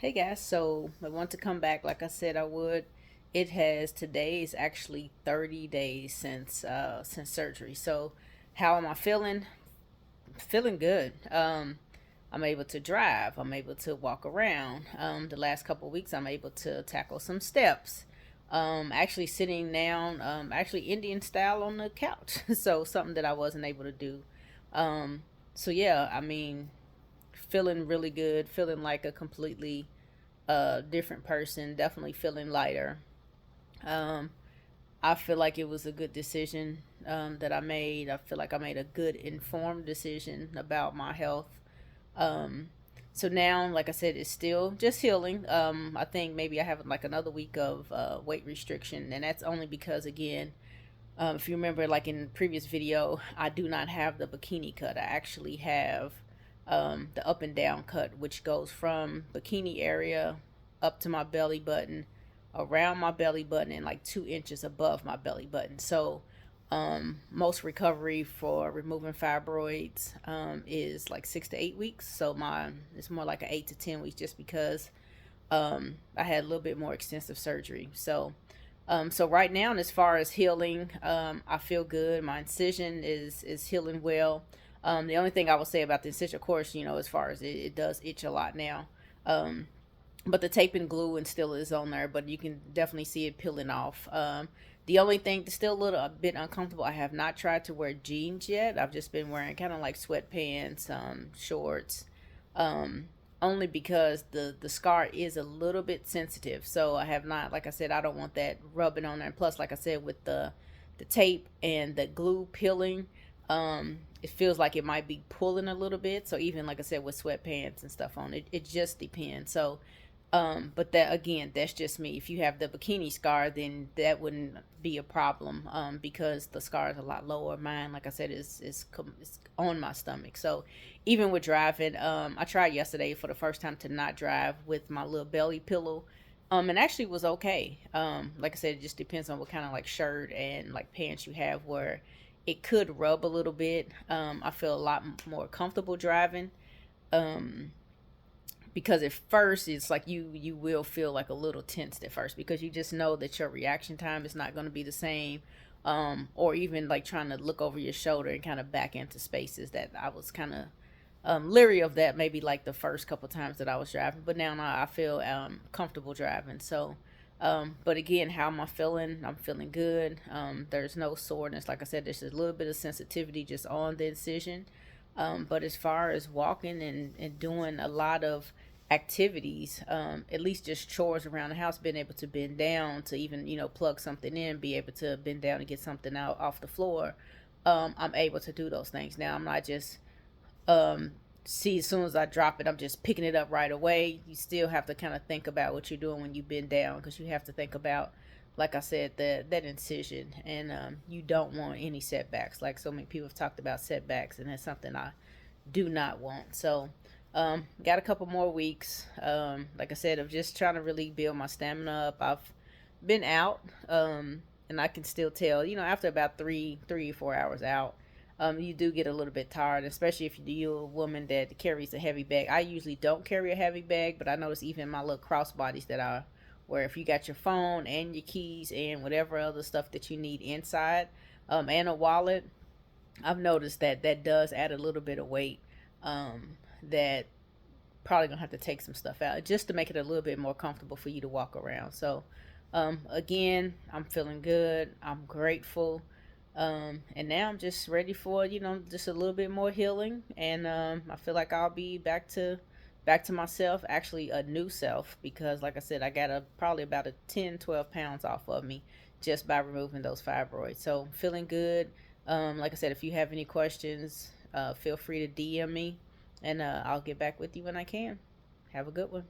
Hey guys, so I want to come back like I said I would. Today is actually 30 days since surgery. So how am I feeling? Feeling good. I'm able to drive. I'm able to walk around. The last couple of weeks I'm able to tackle some steps. Actually sitting down, actually Indian style on the couch. So something that I wasn't able to do. Um, so yeah, I mean, feeling really good, feeling like a completely different person, definitely feeling lighter. Um, I feel like it was a good decision that I made. I feel like I made a good informed decision about my health. Um, so now, like I said, it's still just healing. I think maybe I have like another week of weight restriction, and that's only because, again, if you remember, like in the previous video, I do not have the bikini cut. I actually have the up and down cut, which goes from bikini area up to my belly button, around my belly button, and like 2 inches above my belly button. So, most recovery for removing fibroids is like 6 to 8 weeks. So mine it's more like an 8 to 10 weeks, just because I had a little bit more extensive surgery. So right now, and as far as healing, I feel good. My incision is healing well. The only thing I will say about the incision, of course, as far as it does itch a lot now. Um, but the tape and glue and still is on there, but you can definitely see it peeling off. The only thing that's still a bit uncomfortable, I have not tried to wear jeans yet. I've just been wearing kind of like sweatpants, shorts, um, only because the scar is a little bit sensitive. So I have not, like I said, I don't want that rubbing on there. And plus, like I said, with the tape and the glue peeling, it feels like it might be pulling a little bit. So even like I said, with sweatpants and stuff on, it just depends. So but that, again, that's just me. If you have the bikini scar, then that wouldn't be a problem, because the scar is a lot lower. Mine, like I said, is on my stomach. So even with driving, I tried yesterday for the first time to not drive with my little belly pillow, and actually was okay. Like I said, it just depends on what kind of like shirt and like pants you have, where it could rub a little bit. I feel a lot more comfortable driving. Um, because at first it's like you will feel like a little tensed at first, because you just know that your reaction time is not going to be the same, or even like trying to look over your shoulder and kind of back into spaces that I was kind of leery of, that maybe like the first couple times that I was driving, but now I feel comfortable driving. So but again, how am I feeling? I'm feeling good. There's no soreness. Like I said, there's a little bit of sensitivity just on the incision. But as far as walking and doing a lot of activities, at least just chores around the house, being able to bend down to even, plug something in, be able to bend down and get something out off the floor. I'm able to do those things. Now I'm not just um, see, as soon as I drop it, I'm just picking it up right away. You still have to kind of think about what you're doing when you bend down, because you have to think about, like I said, that incision, and you don't want any setbacks. Like so many people have talked about setbacks, and that's something I do not want. So, got a couple more weeks. Like I said, of just trying to really build my stamina up. I've been out, and I can still tell, after about 3 or 4 hours out, you do get a little bit tired, especially if you're a woman that carries a heavy bag. I usually don't carry a heavy bag, but I notice even my little crossbodies that I where if you got your phone and your keys and whatever other stuff that you need inside, and a wallet, I've noticed that that does add a little bit of weight. That probably gonna have to take some stuff out just to make it a little bit more comfortable for you to walk around. So, again, I'm feeling good. I'm grateful. And now I'm just ready for, just a little bit more healing, and I feel like I'll be back to myself, actually a new self, because like I said, I got probably about a 10, 12 pounds off of me just by removing those fibroids. So feeling good. Like I said, if you have any questions, feel free to DM me, and I'll get back with you when I can. Have a good one.